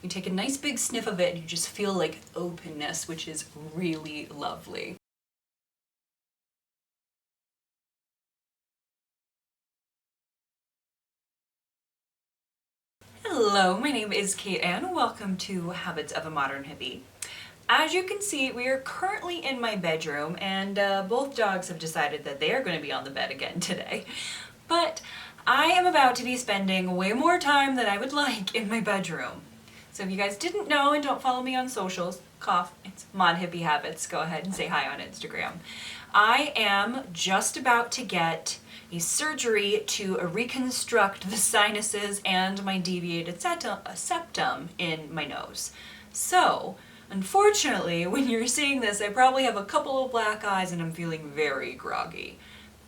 You take a nice big sniff of it and you just feel like openness, which is really lovely. Hello, my name is Kait and welcome to Habits of a Modern Hippie. As you can see, we are currently in my bedroom and both dogs have decided that they are going to be on the bed again today. But I am about to be spending way more time than I would like in my bedroom. So if you guys didn't know and don't follow me on socials, cough, it's Mod Hippie Habits, go ahead and say hi on Instagram. I am just about to get a surgery to reconstruct the sinuses and my deviated septum in my nose. So, unfortunately, when you're seeing this, I probably have a couple of black eyes and I'm feeling very groggy.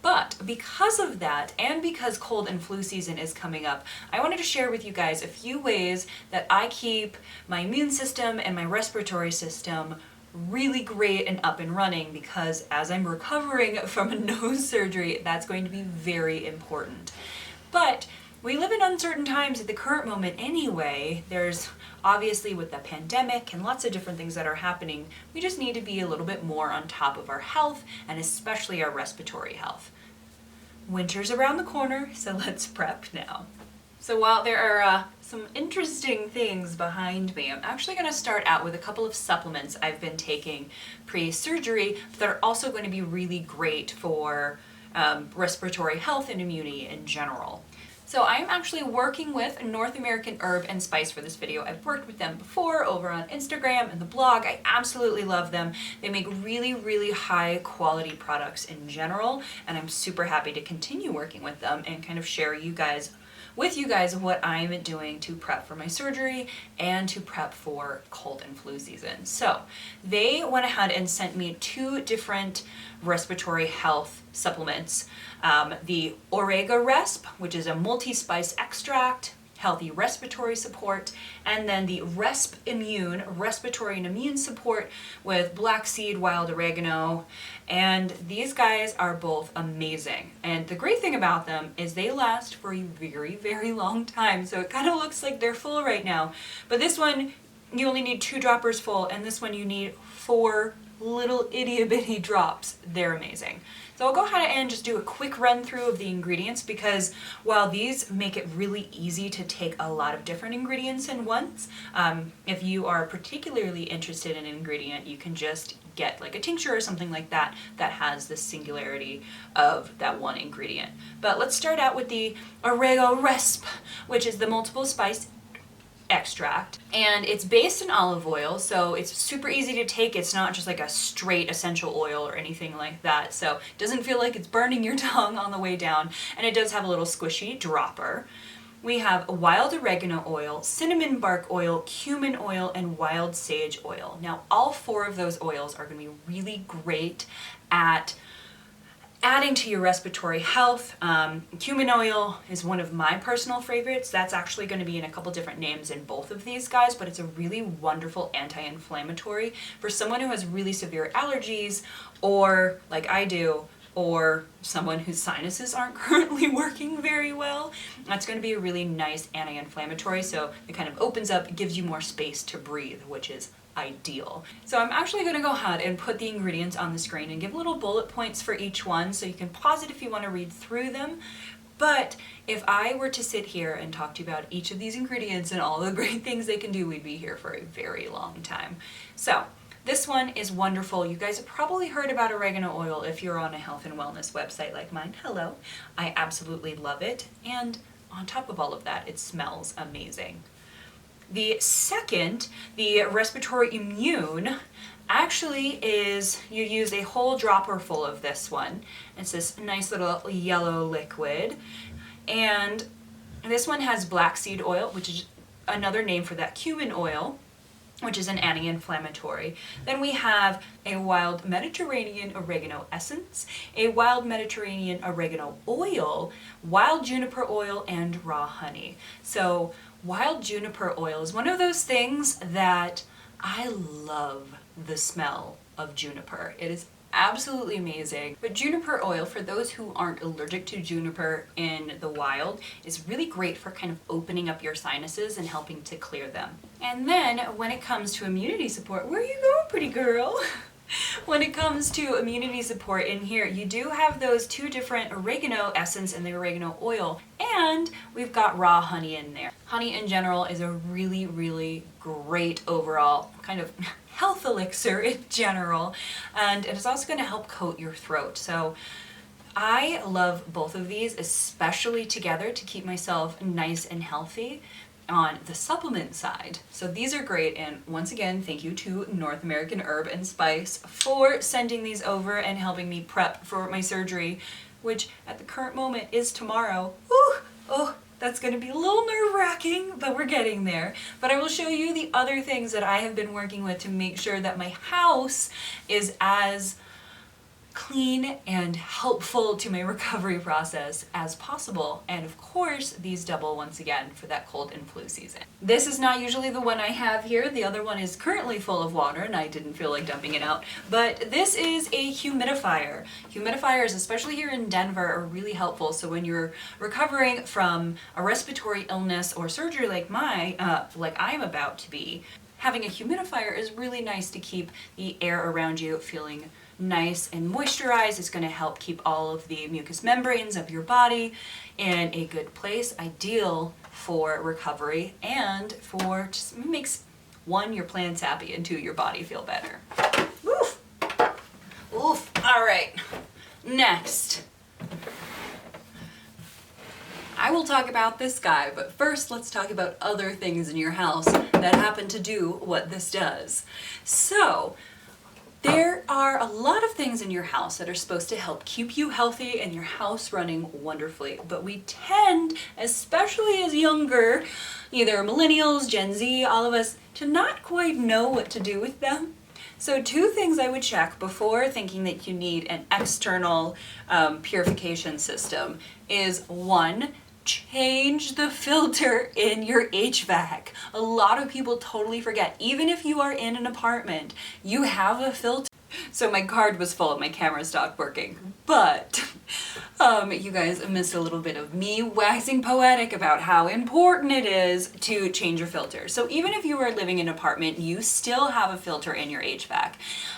But because of that, and because cold and flu season is coming up, I wanted to share with you guys a few ways that I keep my immune system and my respiratory system really great and up and running, because as I'm recovering from a nose surgery, that's going to be very important. But we live in uncertain times at the current moment anyway. There's obviously, with the pandemic and lots of different things that are happening, we just need to be a little bit more on top of our health and especially our respiratory health. Winter's around the corner, so let's prep now. So while there are some interesting things behind me, I'm actually going to start out with a couple of supplements I've been taking pre-surgery that are also going to be really great for respiratory health and immunity in general. So I'm actually working with North American Herb and Spice for this video. I've worked with them before over on Instagram and the blog. I absolutely love them. They make really, really high quality products in general, and I'm super happy to continue working with them and kind of share with you guys what I'm doing to prep for my surgery and to prep for cold and flu season. So they went ahead and sent me 2 different respiratory health supplements. The Oregano Resp, which is a multi-spice extract, healthy respiratory support, and then the RespImmune, respiratory and immune support with black seed, wild oregano, and these guys are both amazing. And the great thing about them is they last for a very, very long time, so it kind of looks like they're full right now, but this one you only need 2 droppers full, and this one you need 4 little itty bitty drops. They're amazing. So I'll go ahead and just do a quick run through of the ingredients, because while these make it really easy to take a lot of different ingredients in once, if you are particularly interested in an ingredient, you can just get like a tincture or something like that that has the singularity of that one ingredient. But let's start out with the Oregano Resp, which is the multiple spice extract, and it's based in olive oil, so it's super easy to take. It's not just like a straight essential oil or anything like that, so it doesn't feel like it's burning your tongue on the way down, and it does have a little squishy dropper. We have wild oregano oil, cinnamon bark oil, cumin oil, and wild sage oil. Now all 4 of those oils are going to be really great at adding to your respiratory health. Cumin oil is one of my personal favorites. That's actually going to be in a couple different names in both of these guys, but it's a really wonderful anti-inflammatory for someone who has really severe allergies, or like I do, or someone whose sinuses aren't currently working very well. That's going to be a really nice anti-inflammatory, so it kind of opens up, gives you more space to breathe, which is ideal. So I'm actually going to go ahead and put the ingredients on the screen and give little bullet points for each one, so you can pause it if you want to read through them. But if I were to sit here and talk to you about each of these ingredients and all the great things they can do, we'd be here for a very long time. So this one is wonderful. You guys have probably heard about oregano oil if you're on a health and wellness website like mine. Hello. I absolutely love it. And on top of all of that, it smells amazing. The second, the Respiratory Immune, actually is, you use a whole dropper full of this one. It's this nice little yellow liquid. And this one has black seed oil, which is another name for that cumin oil, which is an anti-inflammatory. Then we have a wild Mediterranean oregano essence, a wild Mediterranean oregano oil, wild juniper oil, and raw honey. So wild juniper oil is one of those things that I love the smell of juniper. It is absolutely amazing. But juniper oil, for those who aren't allergic to juniper in the wild, is really great for kind of opening up your sinuses and helping to clear them. And then when it comes to immunity support, where are you going, pretty girl? When it comes to immunity support in here, you do have those two different oregano essence and the oregano oil, and we've got raw honey in there. Honey in general is a really, really great overall kind of health elixir in general, and it is also going to help coat your throat. So I love both of these, especially together, to keep myself nice and healthy on the supplement side. So these are great, and once again, thank you to North American Herb and Spice for sending these over and helping me prep for my surgery, which at the current moment is tomorrow. Ooh, oh, that's going to be a little nerve-wracking, but we're getting there. But I will show you the other things that I have been working with to make sure that my house is as clean and helpful to my recovery process as possible. And of course, these double once again for that cold and flu season. This is not usually the one I have here. The other one is currently full of water and I didn't feel like dumping it out. But this is a humidifier. Humidifiers, especially here in Denver, are really helpful. So when you're recovering from a respiratory illness or surgery like I'm about to be, having a humidifier is really nice to keep the air around you feeling nice and moisturized. It's going to help keep all of the mucous membranes of your body in a good place, ideal for recovery and for just makes one, your plants happy, and two, your body feel better. Oof. Oof. All right. Next, I will talk about this guy, but first let's talk about other things in your house that happen to do what this does. So, there are a lot of things in your house that are supposed to help keep you healthy and your house running wonderfully, but we tend, especially as younger, either millennials, Gen Z, all of us, to not quite know what to do with them. So two things I would check before thinking that you need an external purification system is one, change the filter in your HVAC. A lot of people totally forget, even if you are in an apartment, you have a filter. So my card was full, my camera stopped working, but you guys missed a little bit of me waxing poetic about how important it is to change your filter. So even if you are living in an apartment, you still have a filter in your HVAC.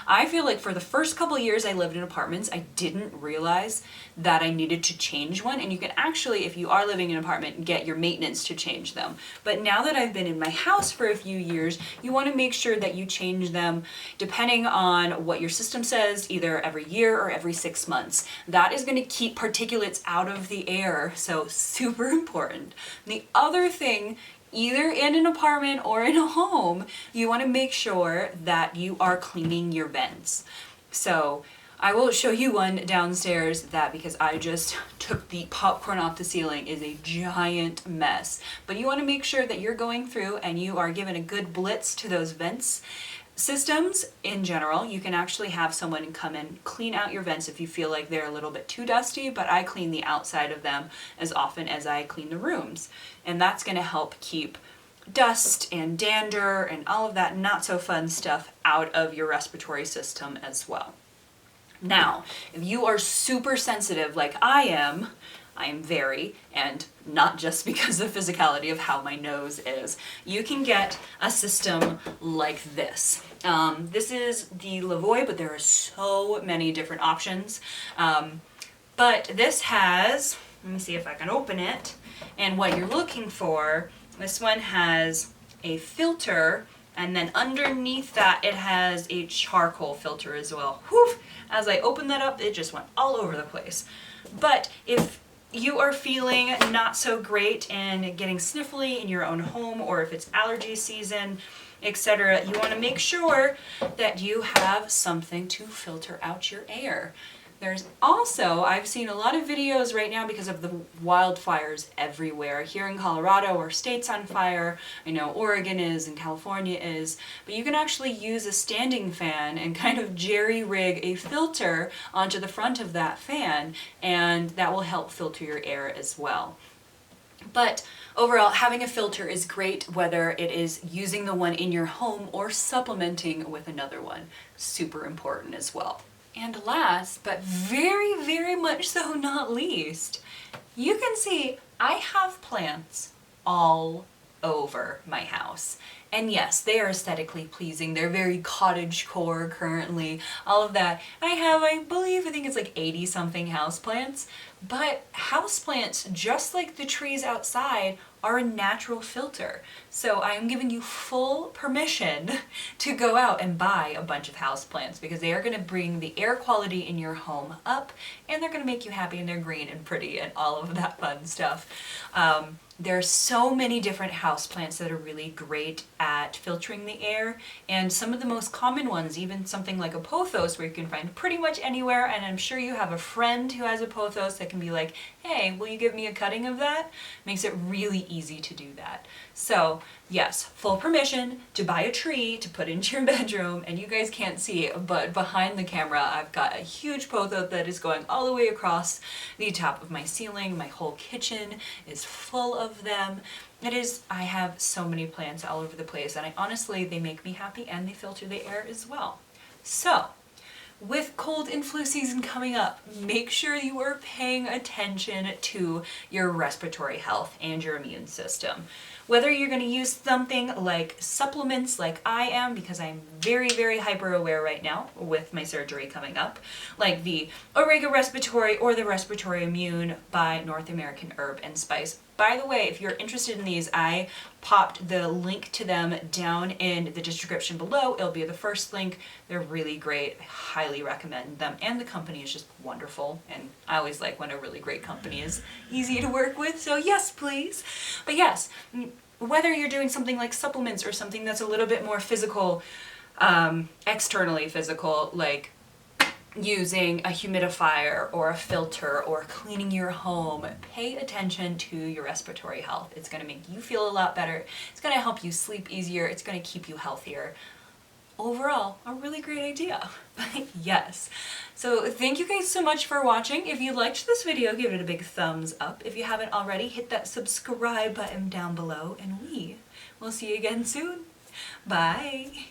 I feel like for the first couple years I lived in apartments, I didn't realize that I needed to change one, and you can actually, if you are living in an apartment, get your maintenance to change them. But now that I've been in my house for a few years, you want to make sure that you change them depending on what your system says, either every year or every 6 months. That is going to keep particulates out of the air, so super important. The other thing, either in an apartment or in a home, you want to make sure that you are cleaning your vents. So I will show you one downstairs that, because I just took the popcorn off the ceiling, is a giant mess. But you want to make sure that you're going through and you are giving a good blitz to those vents. Systems in general, you can actually have someone come and clean out your vents if you feel like they're a little bit too dusty, but I clean the outside of them as often as I clean the rooms. And that's going to help keep dust and dander and all of that not so fun stuff out of your respiratory system as well. Now, if you are super sensitive like I am very, and not just because of the physicality of how my nose is, you can get a system like this. This is the Lavoie, but there are so many different options. But this has, let me see if I can open it, and what you're looking for, this one has a filter, and then underneath that it has a charcoal filter as well. Whew! As I opened that up, it just went all over the place. But if you are feeling not so great and getting sniffly in your own home, or if it's allergy season, etc., you want to make sure that you have something to filter out your air. There's also, I've seen a lot of videos right now because of the wildfires everywhere. Here in Colorado, our state's on fire. I know Oregon is and California is. But you can actually use a standing fan and kind of jerry-rig a filter onto the front of that fan, and that will help filter your air as well. But overall, having a filter is great, whether it is using the one in your home or supplementing with another one. Super important as well. And last, but very, very much so not least, you can see I have plants all over my house. And yes, they are aesthetically pleasing. They're very cottagecore currently, all of that. I have, I think it's like 80 something houseplants. But houseplants, just like the trees outside, are a natural filter. So I am giving you full permission to go out and buy a bunch of houseplants because they are going to bring the air quality in your home up, and they're going to make you happy, and they're green and pretty and all of that fun stuff. There are so many different houseplants that are really great at filtering the air, and some of the most common ones, even something like a pothos where you can find pretty much anywhere, and I'm sure you have a friend who has a pothos that can be like, hey, will you give me a cutting of that? Makes it really easy to do that. So yes, full permission to buy a tree to put into your bedroom, and you guys can't see it, but behind the camera I've got a huge pothos that is going all the way across the top of my ceiling. My whole kitchen is full of them. I have so many plants all over the place, and honestly, they make me happy and they filter the air as well. So, with cold and flu season coming up, make sure you are paying attention to your respiratory health and your immune system. Whether you're going to use something like supplements like I am, because I'm very, very hyper aware right now with my surgery coming up, like the Oregano Respiratory or the Respiratory Immune by North American Herb and Spice. By the way, if you're interested in these, I popped the link to them down in the description below. It'll be the first link. They're really great. I highly recommend them. And the company is just wonderful. And I always like when a really great company is easy to work with. So yes, please. But yes, whether you're doing something like supplements or something that's a little bit more physical, externally physical, like using a humidifier or a filter or cleaning your home, pay attention to your respiratory health. It's going to make you feel a lot better. It's going to help you sleep easier. It's going to keep you healthier. Overall, a really great idea. Yes. So thank you guys so much for watching. If you liked this video, give it a big thumbs up. If you haven't already, hit that subscribe button down below, and we will see you again soon. Bye.